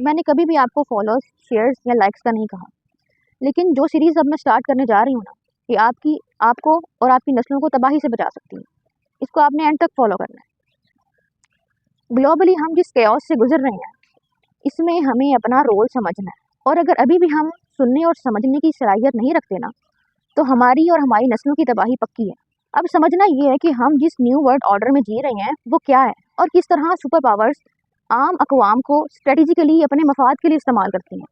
میں نے کبھی بھی آپ کو فالوز، شیئرز یا لائکس کا نہیں کہا، لیکن جو سیریز اب میں سٹارٹ کرنے جا رہی ہوں نا، یہ آپ کو اور آپ کی نسلوں کو تباہی سے بچا سکتی ہے۔ اس کو آپ نے اینڈ تک فالو کرنا ہے۔ گلوبلی ہم جس کیوس سے گزر رہے ہیں، اس میں ہمیں اپنا رول سمجھنا ہے، اور اگر ابھی بھی ہم سننے اور سمجھنے کی صلاحیت نہیں رکھتے نا، تو ہماری اور ہماری نسلوں کی تباہی پکی ہے۔ اب سمجھنا یہ ہے کہ ہم جس نیو ورلڈ آرڈر میں جی رہے ہیں وہ کیا ہے، اور کس طرح سپر پاورز عام اقوام کو اسٹریٹجیکلی اپنے مفاد کے لیے استعمال کرتی ہیں۔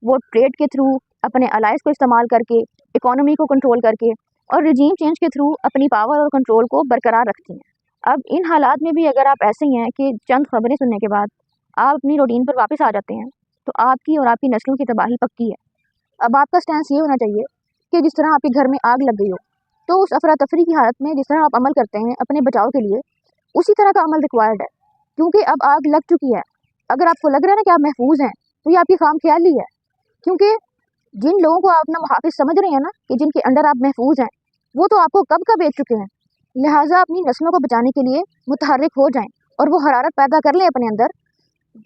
وہ ٹریڈ کے تھرو، اپنے الائز کو استعمال کر کے، اکانومی کو کنٹرول کر کے، اور رجیم چینج کے تھرو اپنی پاور اور کنٹرول کو برقرار رکھتی ہیں۔ اب ان حالات میں بھی اگر آپ ایسے ہی ہیں کہ چند خبریں سننے کے بعد آپ اپنی روٹین پر واپس آ جاتے ہیں، تو آپ کی اور آپ کی نسلوں کی تباہی پکی ہے۔ اب آپ کا سٹینس یہ ہونا چاہیے کہ جس طرح آپ کے گھر میں آگ لگ گئی ہو، تو اس افراتفری کی حالت میں جس طرح آپ عمل کرتے ہیں اپنے بچاؤ کے لیے، اسی طرح کا عمل ریکوائرڈ ہے، کیونکہ اب آگ لگ چکی ہے۔ اگر آپ کو لگ رہا ہے نا کہ آپ محفوظ ہیں، تو یہ آپ کی خام خیالی ہے، کیونکہ جن لوگوں کو آپ اپنا محافظ سمجھ رہے ہیں نا، کہ جن کے انڈر آپ محفوظ ہیں، وہ تو آپ کو کب کا بیچ چکے ہیں۔ لہٰذا اپنی نسلوں کو بچانے کے لیے متحرک ہو جائیں، اور وہ حرارت پیدا کر لیں اپنے اندر،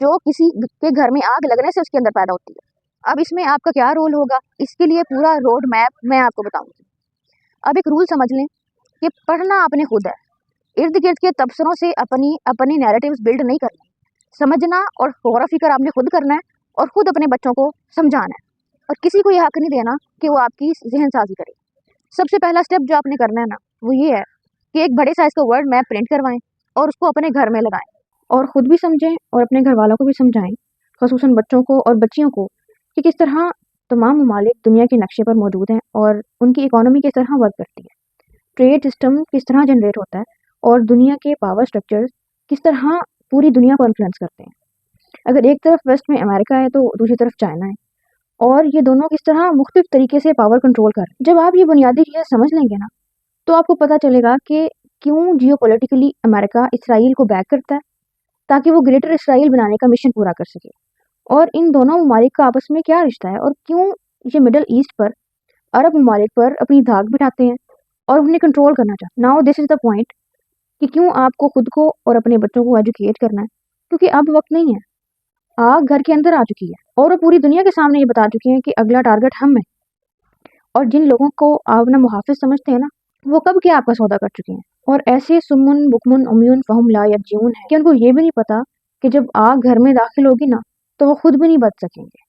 جو کسی کے گھر میں آگ لگنے سے اس کے اندر پیدا ہوتی ہے۔ اب اس میں آپ کا کیا رول ہوگا، اس کے لیے پورا روڈ میپ میں آپ کو بتاؤں گی۔ اب ایک رول سمجھ لیں کہ پڑھنا آپ نے خود ہے، ارد گرد کے تبصروں سے اپنی نیریٹیوز بلڈ نہیں کرنے۔ سمجھنا اور غور و فکر آپ نے خود کرنا ہے، اور خود اپنے بچوں کو سمجھانا ہے، اور کسی کو یہ حق نہیں دینا کہ وہ آپ کی ذہن سازی کرے۔ سب سے پہلا سٹیپ جو آپ نے کرنا ہے نا، وہ یہ ہے کہ ایک بڑے سائز کا ورڈ میپ پرنٹ کروائیں اور اس کو اپنے گھر میں لگائیں، اور خود بھی سمجھیں اور اپنے گھر والوں کو بھی سمجھائیں، خصوصاً بچوں کو اور بچیوں کو، کہ کس طرح تمام ممالک دنیا کے نقشے پر موجود ہیں اور ان کی اکانومی کس طرح ورک کرتی ہے، ٹریڈ سسٹم کس طرح جنریٹ ہوتا ہے، اور دنیا کے پاور سٹرکچرز کس طرح پوری دنیا کو انفلوئنس کرتے ہیں۔ اگر ایک طرف ویسٹ میں امریکہ ہے تو دوسری طرف چائنا ہے، اور یہ دونوں کس طرح مختلف طریقے سے پاور کنٹرول کر رہے ہیں۔ جب آپ یہ بنیادی چیزیں سمجھ لیں گے نا، تو آپ کو پتہ چلے گا کہ کیوں جیو پولیٹیکلی امریکہ اسرائیل کو بیک کرتا ہے، تاکہ وہ گریٹر اسرائیل بنانے کا مشن پورا کر سکے، اور ان دونوں ممالک کا آپس میں کیا رشتہ ہے، اور کیوں یہ مڈل ایسٹ پر عرب ممالک پر اپنی دھاک بٹھاتے ہیں اور انہیں کنٹرول کرنا چاہتے ہیں۔ Now this is the point کہ کیوں آپ کو خود کو اور اپنے بچوں کو ایجوکیٹ کرنا ہے، کیونکہ اب وقت نہیں ہے، آگ گھر کے اندر آ چکی ہے، اور وہ پوری دنیا کے سامنے یہ بتا چکے ہیں کہ اگلا ٹارگٹ ہم ہے، اور جن لوگوں کو آپ اپنا محافظ سمجھتے ہیں نا، وہ کب کیا آپ کا سودا کر چکے ہیں، اور ایسے سمن بکمن امیون فہم لا یرجعون ہے کہ ان کو یہ بھی نہیں پتا کہ جب آگ گھر میں داخل ہوگی نا، تو وہ خود بھی نہیں بچ سکیں گے۔